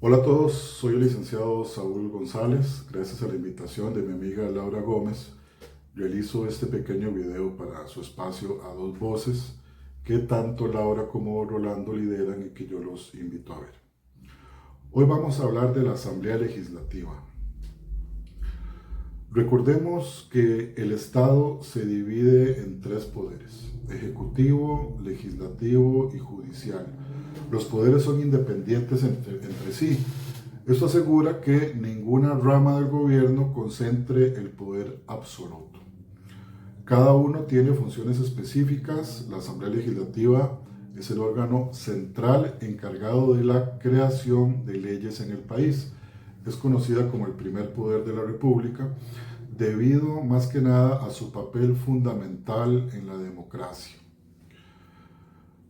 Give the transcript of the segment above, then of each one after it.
Hola a todos, soy el licenciado Saúl González. Gracias a la invitación de mi amiga Laura Gómez, realizo este pequeño video para su espacio A Dos Voces, que tanto Laura como Rolando lideran y que yo los invito a ver. Hoy vamos a hablar de la Asamblea Legislativa. Recordemos que el Estado se divide en tres poderes: ejecutivo, legislativo y judicial. Los poderes son independientes entre sí. Esto asegura que ninguna rama del gobierno concentre el poder absoluto. Cada uno tiene funciones específicas. La Asamblea Legislativa es el órgano central encargado de la creación de leyes en el país. Es conocida como el primer poder de la República, debido más que nada a su papel fundamental en la democracia.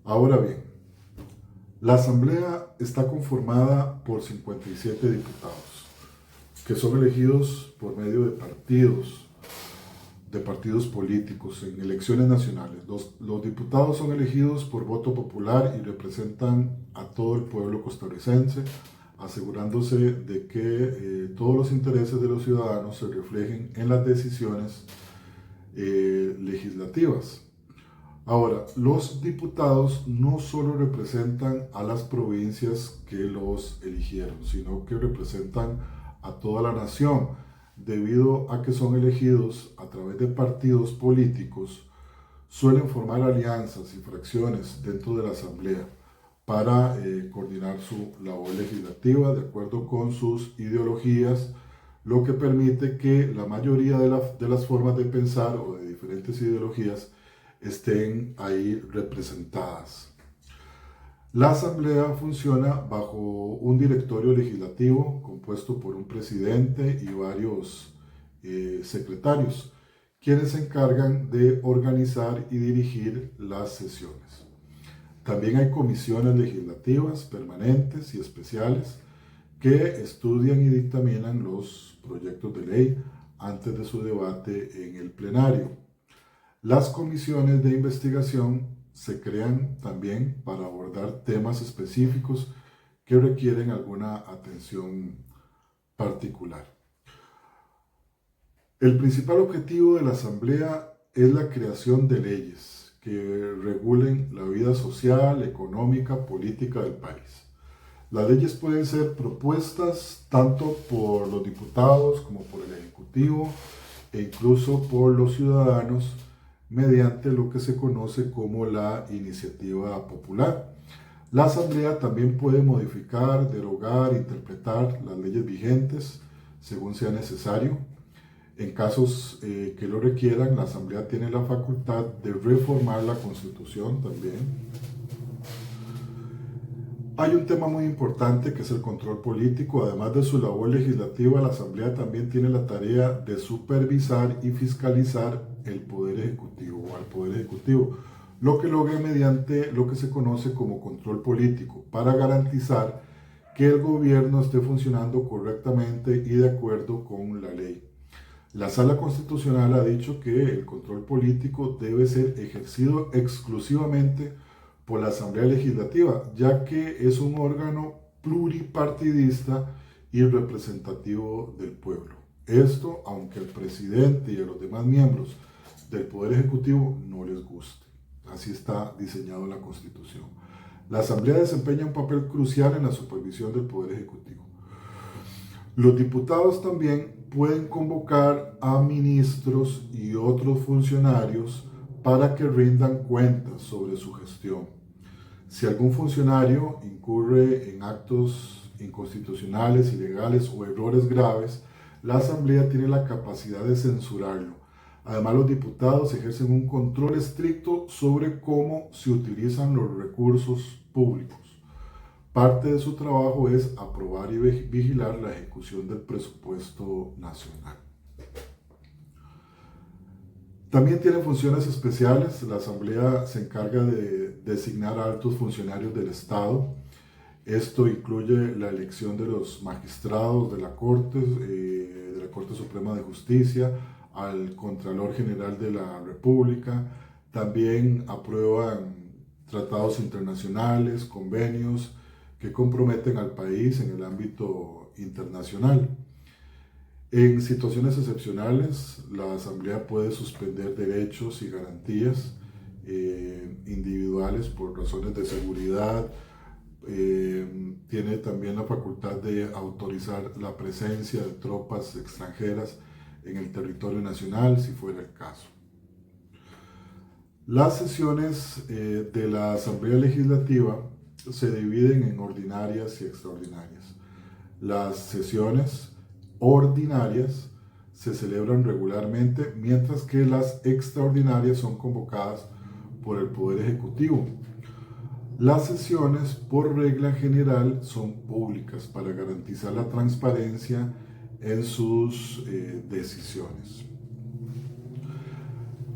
Ahora bien, la Asamblea está conformada por 57 diputados, que son elegidos por medio de partidos políticos en elecciones nacionales. Los diputados son elegidos por voto popular y representan a todo el pueblo costarricense, asegurándose de que todos los intereses de los ciudadanos se reflejen en las decisiones legislativas. Ahora, los diputados no solo representan a las provincias que los eligieron, sino que representan a toda la nación, debido a que son elegidos a través de partidos políticos. Suelen formar alianzas y fracciones dentro de la Asamblea para coordinar su labor legislativa de acuerdo con sus ideologías, lo que permite que la mayoría de las formas de pensar o de diferentes ideologías estén ahí representadas. La Asamblea funciona bajo un directorio legislativo compuesto por un presidente y varios secretarios, quienes se encargan de organizar y dirigir las sesiones. También hay comisiones legislativas permanentes y especiales que estudian y dictaminan los proyectos de ley antes de su debate en el plenario. Las comisiones de investigación se crean también para abordar temas específicos que requieren alguna atención particular. El principal objetivo de la Asamblea es la creación de leyes que regulen la vida social, económica, política del país. Las leyes pueden ser propuestas tanto por los diputados como por el Ejecutivo e incluso por los ciudadanos, mediante lo que se conoce como la iniciativa popular. La Asamblea también puede modificar, derogar, interpretar las leyes vigentes según sea necesario. En casos que lo requieran, la Asamblea tiene la facultad de reformar la Constitución también. Hay un tema muy importante que es el control político. Además de su labor legislativa, la Asamblea también tiene la tarea de supervisar y fiscalizar el Poder Ejecutivo o al Poder Ejecutivo, lo que logra mediante lo que se conoce como control político, para garantizar que el gobierno esté funcionando correctamente y de acuerdo con la ley. La Sala Constitucional ha dicho que el control político debe ser ejercido exclusivamente por la Asamblea Legislativa, ya que es un órgano pluripartidista y representativo del pueblo. Esto, aunque al presidente y a los demás miembros del Poder Ejecutivo no les guste. Así está diseñado la Constitución. La Asamblea desempeña un papel crucial en la supervisión del Poder Ejecutivo. Los diputados también pueden convocar a ministros y otros funcionarios para que rindan cuentas sobre su gestión. Si algún funcionario incurre en actos inconstitucionales, ilegales o errores graves, la Asamblea tiene la capacidad de censurarlo. Además, los diputados ejercen un control estricto sobre cómo se utilizan los recursos públicos. Parte de su trabajo es aprobar y vigilar la ejecución del presupuesto nacional. También tiene funciones especiales. La Asamblea se encarga de designar a altos funcionarios del Estado. Esto incluye la elección de los magistrados de la Corte Suprema de Justicia, al Contralor General de la República. También aprueban tratados internacionales, convenios que comprometen al país en el ámbito internacional. En situaciones excepcionales, la Asamblea puede suspender derechos y garantías individuales por razones de seguridad. Tiene también la facultad de autorizar la presencia de tropas extranjeras en el territorio nacional, si fuera el caso. Las sesiones de la Asamblea Legislativa se dividen en ordinarias y extraordinarias. Las sesiones ordinarias se celebran regularmente, mientras que las extraordinarias son convocadas por el Poder Ejecutivo. Las sesiones, por regla general, son públicas para garantizar la transparencia en sus decisiones.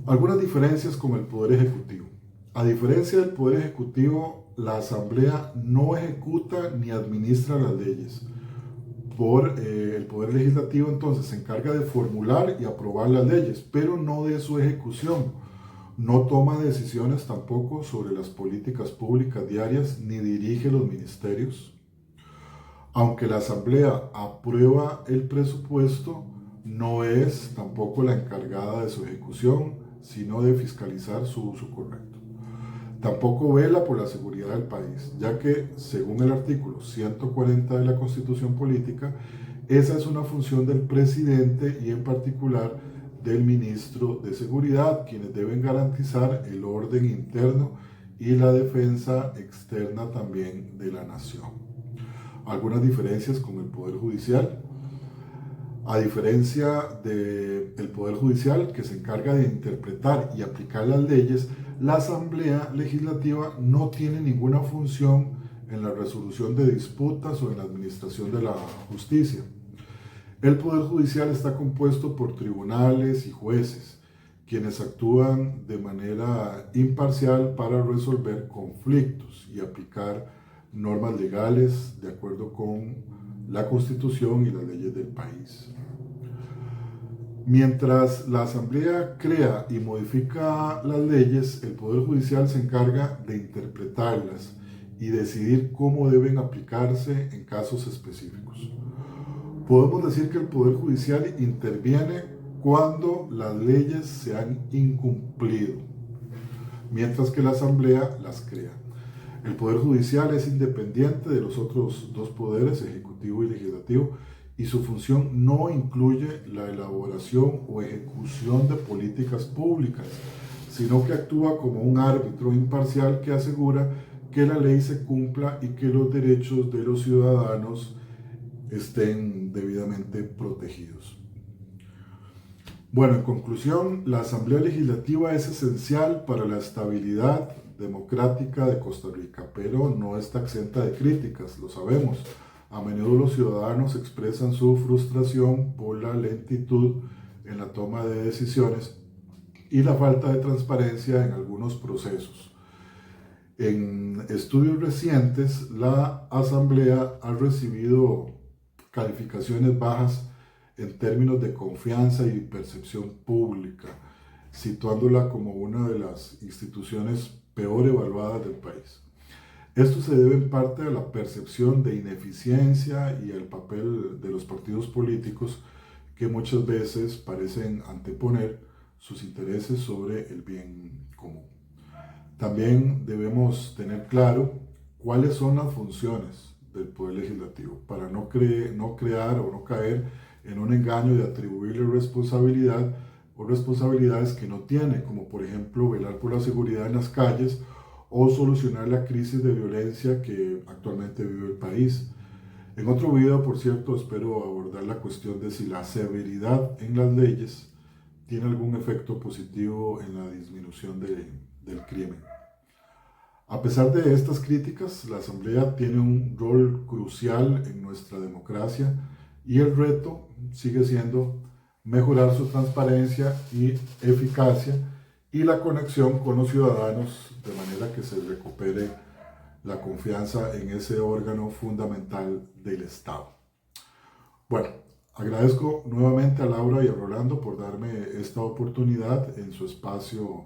Algunas diferencias con el Poder Ejecutivo. A diferencia del Poder Ejecutivo, la Asamblea no ejecuta ni administra las leyes. El Poder Legislativo entonces se encarga de formular y aprobar las leyes, pero no de su ejecución. No toma decisiones tampoco sobre las políticas públicas diarias ni dirige los ministerios. Aunque la Asamblea aprueba el presupuesto, no es tampoco la encargada de su ejecución, sino de fiscalizar su uso correcto. Tampoco vela por la seguridad del país, ya que, según el artículo 140 de la Constitución Política, esa es una función del presidente y en particular del ministro de Seguridad, quienes deben garantizar el orden interno y la defensa externa también de la nación. Algunas diferencias con el Poder Judicial. A diferencia del Poder Judicial, que se encarga de interpretar y aplicar las leyes, la Asamblea Legislativa no tiene ninguna función en la resolución de disputas o en la administración de la justicia. El Poder Judicial está compuesto por tribunales y jueces, quienes actúan de manera imparcial para resolver conflictos y aplicar normas legales de acuerdo con la Constitución y las leyes del país. Mientras la Asamblea crea y modifica las leyes, el Poder Judicial se encarga de interpretarlas y decidir cómo deben aplicarse en casos específicos. Podemos decir que el Poder Judicial interviene cuando las leyes se han incumplido, mientras que la Asamblea las crea. El Poder Judicial es independiente de los otros dos poderes, ejecutivo y legislativo, y su función no incluye la elaboración o ejecución de políticas públicas, sino que actúa como un árbitro imparcial que asegura que la ley se cumpla y que los derechos de los ciudadanos estén debidamente protegidos. Bueno, en conclusión, la Asamblea Legislativa es esencial para la estabilidad democrática de Costa Rica, pero no está exenta de críticas, lo sabemos. A menudo los ciudadanos expresan su frustración por la lentitud en la toma de decisiones y la falta de transparencia en algunos procesos. En estudios recientes, la Asamblea ha recibido calificaciones bajas en términos de confianza y percepción pública, situándola como una de las instituciones peor evaluadas del país. Esto se debe en parte a la percepción de ineficiencia y al papel de los partidos políticos que muchas veces parecen anteponer sus intereses sobre el bien común. También debemos tener claro cuáles son las funciones del Poder Legislativo para no crear o no caer en un engaño de atribuirle responsabilidad o responsabilidades que no tiene, como por ejemplo velar por la seguridad en las calles o solucionar la crisis de violencia que actualmente vive el país. En otro video, por cierto, espero abordar la cuestión de si la severidad en las leyes tiene algún efecto positivo en la disminución del crimen. A pesar de estas críticas, la Asamblea tiene un rol crucial en nuestra democracia y el reto sigue siendo mejorar su transparencia y eficacia y la conexión con los ciudadanos de manera que se recupere la confianza en ese órgano fundamental del Estado. Bueno, agradezco nuevamente a Laura y a Rolando por darme esta oportunidad en su espacio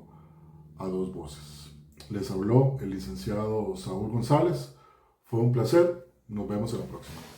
A Dos Voces. Les habló el licenciado Saúl González, Fue un placer. Nos vemos en la próxima.